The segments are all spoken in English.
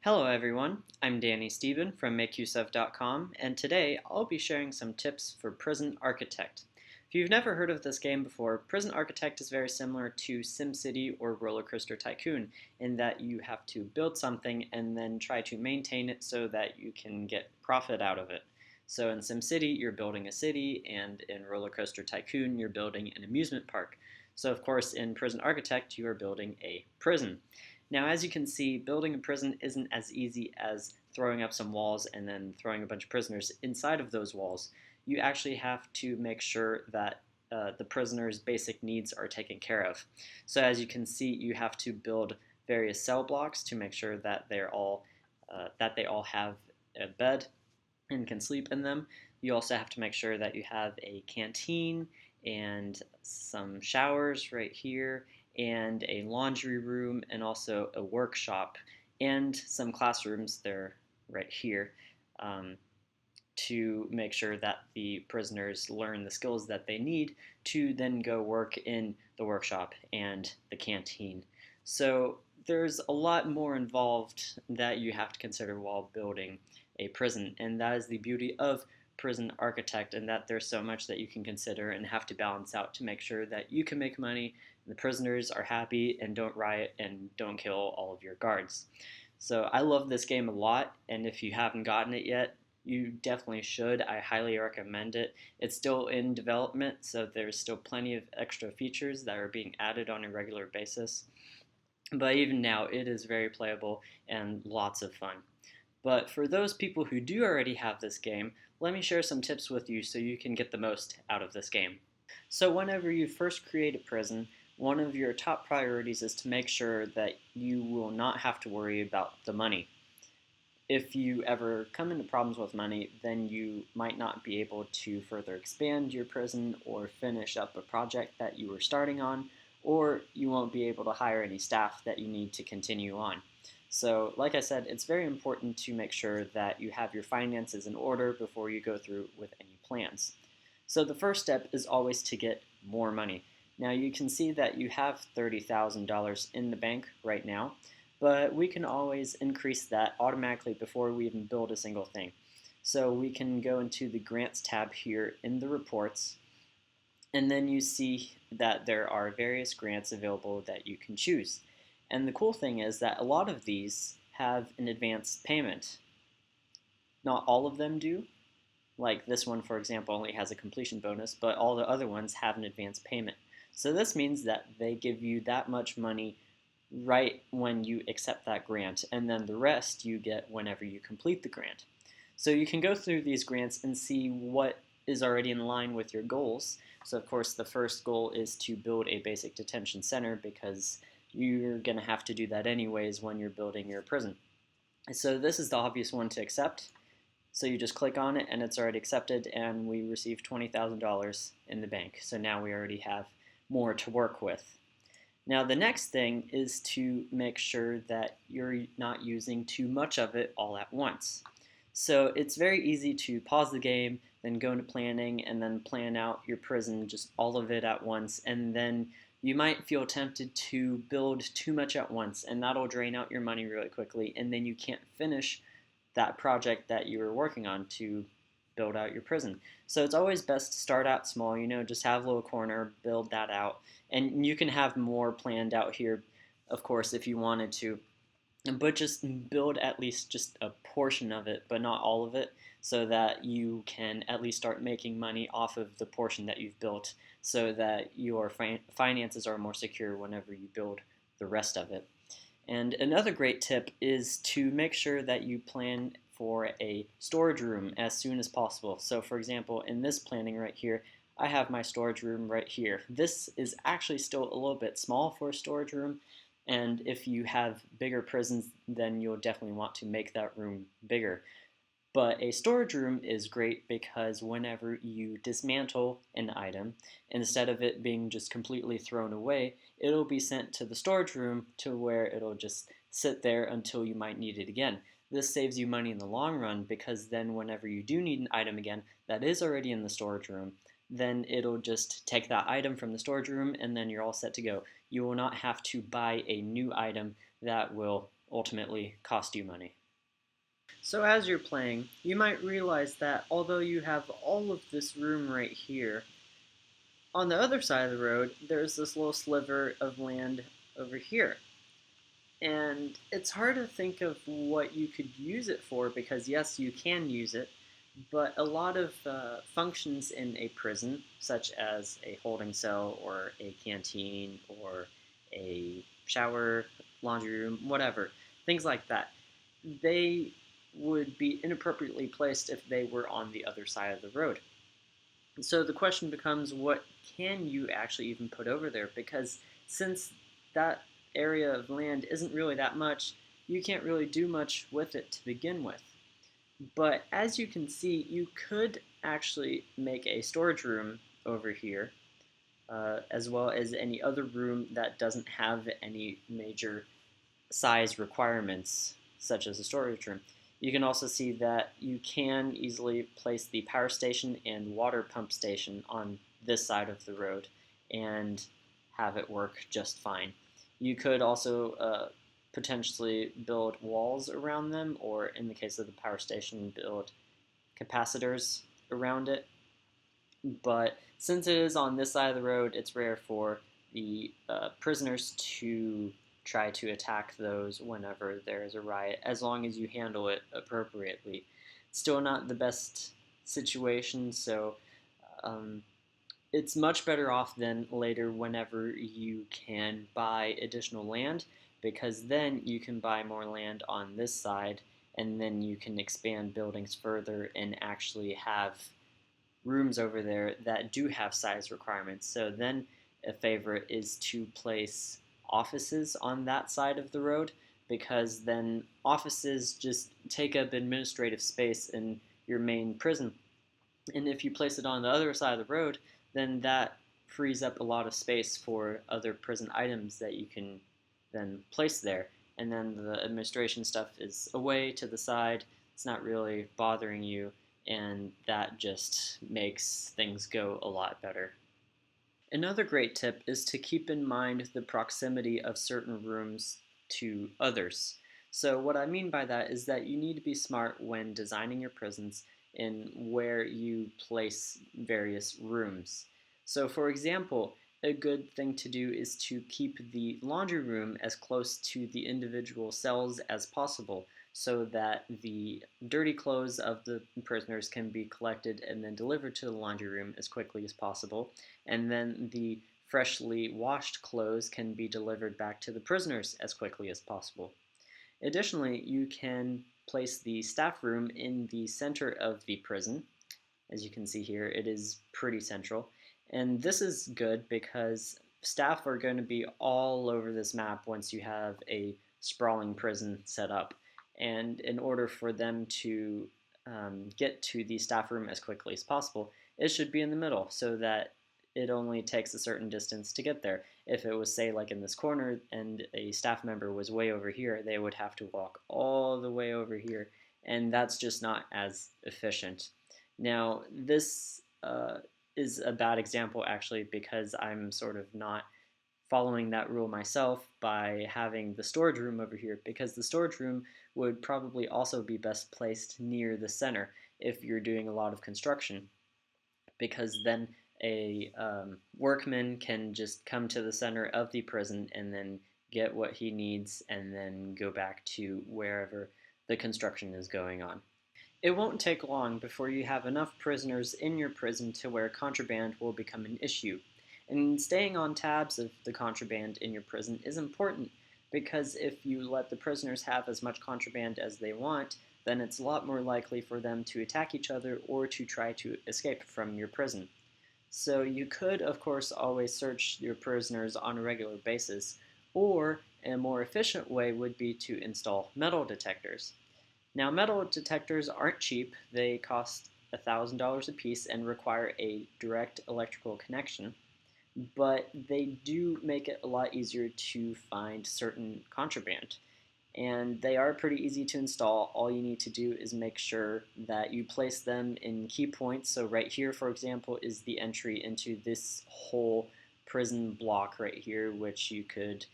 Hello everyone, I'm Danny Stephen from MakeUseOf.com, and today I'll be sharing some tips for Prison Architect. If you've never heard of this game before, Prison Architect is very similar to SimCity or Rollercoaster Tycoon in that you have to build something and then try to maintain it so that you can get profit out of it. So in SimCity, you're building a city, and in Rollercoaster Tycoon, you're building an amusement park. So of course, in Prison Architect, you are building a prison. Now, as you can see, building a prison isn't as easy as throwing up some walls and then throwing a bunch of prisoners inside of those walls. You actually have to make sure that the prisoners' basic needs are taken care of. So as you can see, you have to build various cell blocks to make sure that they all have a bed and can sleep in them. You also have to make sure that you have a canteen and some showers right here and a laundry room and also a workshop and some classrooms there right here to make sure that the prisoners learn the skills that they need to then go work in the workshop and the canteen. So there's a lot more involved that you have to consider while building a prison, and that is the beauty of Prison Architect, and that there's so much that you can consider and have to balance out to make sure that you can make money, the prisoners are happy and don't riot and don't kill all of your guards. So I love this game a lot, and if you haven't gotten it yet, you definitely should. I highly recommend it. It's still in development, so there's still plenty of extra features that are being added on a regular basis. But even now, it is very playable and lots of fun. But for those people who do already have this game, let me share some tips with you so you can get the most out of this game. So whenever you first create a prison, one of your top priorities is to make sure that you will not have to worry about the money. If you ever come into problems with money, then you might not be able to further expand your prison or finish up a project that you were starting on, or you won't be able to hire any staff that you need to continue on. So, like I said, it's very important to make sure that you have your finances in order before you go through with any plans. So the first step is always to get more money. Now you can see that you have $30,000 in the bank right now, but we can always increase that automatically before we even build a single thing. So we can go into the Grants tab here in the reports, and then you see that there are various grants available that you can choose. And the cool thing is that a lot of these have an advance payment. Not all of them do. Like this one, for example, only has a completion bonus, but all the other ones have an advance payment. So this means that they give you that much money right when you accept that grant, and then the rest you get whenever you complete the grant. So you can go through these grants and see what is already in line with your goals. So of course the first goal is to build a basic detention center because you're going to have to do that anyways when you're building your prison. So this is the obvious one to accept. So you just click on it and it's already accepted, and we received $20,000 in the bank. So now we already have more to work with. Now the next thing is to make sure that you're not using too much of it all at once. So it's very easy to pause the game, then go into planning, and then plan out your prison, just all of it at once, and then you might feel tempted to build too much at once, and that'll drain out your money really quickly, and then you can't finish that project that you were working on to build out your prison. So it's always best to start out small, just have a little corner, build that out, and you can have more planned out here, of course, if you wanted to, but just build at least just a portion of it, but not all of it, so that you can at least start making money off of the portion that you've built, so that your finances are more secure whenever you build the rest of it. And another great tip is to make sure that you plan for a storage room as soon as possible. So for example, in this planning right here, I have my storage room right here. This is actually still a little bit small for a storage room, and if you have bigger prisons, then you'll definitely want to make that room bigger. But a storage room is great because whenever you dismantle an item, instead of it being just completely thrown away, it'll be sent to the storage room to where it'll just sit there until you might need it again. This saves you money in the long run because then whenever you do need an item again that is already in the storage room, then it'll just take that item from the storage room and then you're all set to go. You will not have to buy a new item that will ultimately cost you money. So as you're playing, you might realize that although you have all of this room right here, on the other side of the road, there's this little sliver of land over here. And it's hard to think of what you could use it for because, yes, you can use it, but a lot of functions in a prison, such as a holding cell or a canteen or a shower, laundry room, whatever, things like that, they would be inappropriately placed if they were on the other side of the road. So the question becomes, what can you actually even put over there? Because since that area of land isn't really that much, you can't really do much with it to begin with. But as you can see, you could actually make a storage room over here, as well as any other room that doesn't have any major size requirements, such as a storage room. You can also see that you can easily place the power station and water pump station on this side of the road and have it work just fine. You could also potentially build walls around them, or in the case of the power station, build capacitors around it. But since it is on this side of the road, it's rare for the prisoners to try to attack those whenever there is a riot, as long as you handle it appropriately. Still not the best situation, so it's much better off than later whenever you can buy additional land, because then you can buy more land on this side, and then you can expand buildings further and actually have rooms over there that do have size requirements. So then a favorite is to place offices on that side of the road, because then offices just take up administrative space in your main prison. And if you place it on the other side of the road, then that frees up a lot of space for other prison items that you can then place there. And then the administration stuff is away to the side. It's not really bothering you, and that just makes things go a lot better. Another great tip is to keep in mind the proximity of certain rooms to others. So what I mean by that is that you need to be smart when designing your prisons in where you place various rooms. So for example, a good thing to do is to keep the laundry room as close to the individual cells as possible, so that the dirty clothes of the prisoners can be collected and then delivered to the laundry room as quickly as possible, and then the freshly washed clothes can be delivered back to the prisoners as quickly as possible. Additionally, you can place the staff room in the center of the prison. As you can see here, it is pretty central. And this is good because staff are going to be all over this map once you have a sprawling prison set up. And in order for them to get to the staff room as quickly as possible, it should be in the middle so that it only takes a certain distance to get there. If it was, say, like in this corner and a staff member was way over here, they would have to walk all the way over here, and that's just not as efficient. Now, this is a bad example actually, because I'm sort of not following that rule myself by having the storage room over here, because the storage room would probably also be best placed near the center if you're doing a lot of construction, because then a workman can just come to the center of the prison and then get what he needs and then go back to wherever the construction is going on. It won't take long before you have enough prisoners in your prison to where contraband will become an issue. And staying on tabs of the contraband in your prison is important, because if you let the prisoners have as much contraband as they want, then it's a lot more likely for them to attack each other or to try to escape from your prison. So you could, of course, always search your prisoners on a regular basis, or a more efficient way would be to install metal detectors. Now, metal detectors aren't cheap. They cost $1,000 a piece and require a direct electrical connection, but they do make it a lot easier to find certain contraband. And they are pretty easy to install. All you need to do is make sure that you place them in key points. So right here, for example, is the entry into this whole prison block right here, which you could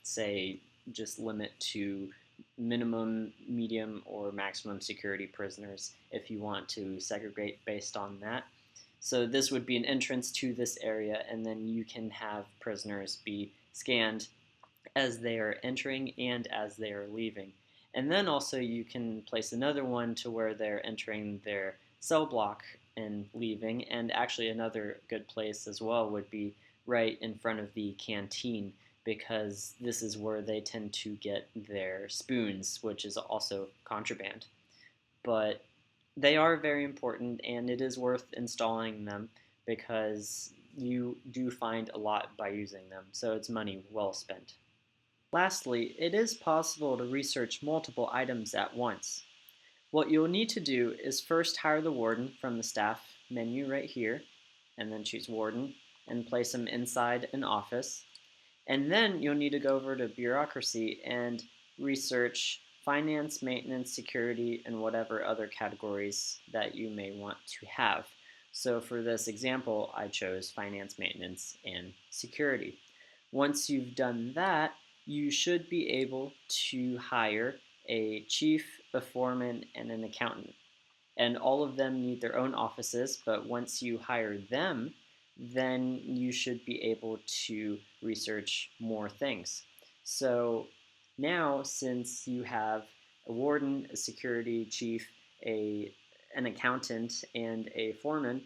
say just limit to minimum, medium, or maximum security prisoners if you want to segregate based on that. So this would be an entrance to this area, and then you can have prisoners be scanned as they are entering and as they are leaving. And then also you can place another one to where they're entering their cell block and leaving. And actually another good place as well would be right in front of the canteen, because this is where they tend to get their spoons, which is also contraband. But they are very important, and it is worth installing them because you do find a lot by using them, so it's money well spent. Lastly, it is possible to research multiple items at once. What you'll need to do is first hire the warden from the staff menu right here, and then choose warden and place him inside an office. And then you'll need to go over to bureaucracy and research finance, maintenance, security, and whatever other categories that you may want to have. So for this example, I chose finance, maintenance, and security. Once you've done that, you should be able to hire a chief, a foreman, and an accountant. And all of them need their own offices, but once you hire them, then you should be able to research more things. So now, since you have a warden, a security chief, an accountant, and a foreman,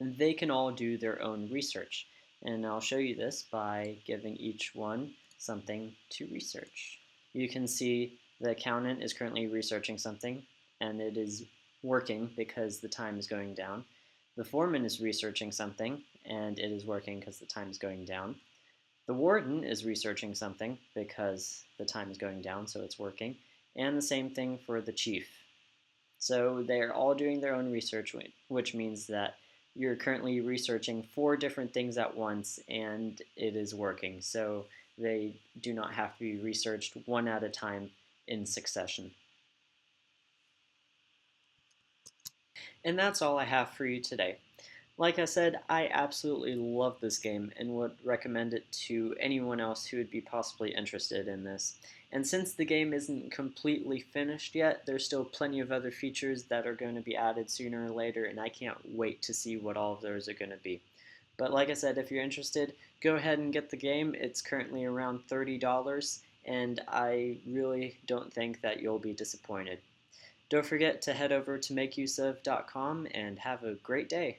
they can all do their own research. And I'll show you this by giving each one something to research. You can see the accountant is currently researching something, and it is working because the time is going down. The foreman is researching something, and it is working because the time is going down. The warden is researching something because the time is going down, so it's working. And the same thing for the chief. So they're all doing their own research, which means that you're currently researching 4 different things at once, and it is working. So they do not have to be researched one at a time in succession. And that's all I have for you today. Like I said, I absolutely love this game and would recommend it to anyone else who would be possibly interested in this. And since the game isn't completely finished yet, there's still plenty of other features that are going to be added sooner or later, and I can't wait to see what all of those are going to be. But like I said, if you're interested, go ahead and get the game. It's currently around $30, and I really don't think that you'll be disappointed. Don't forget to head over to MakeUseOf.com and have a great day.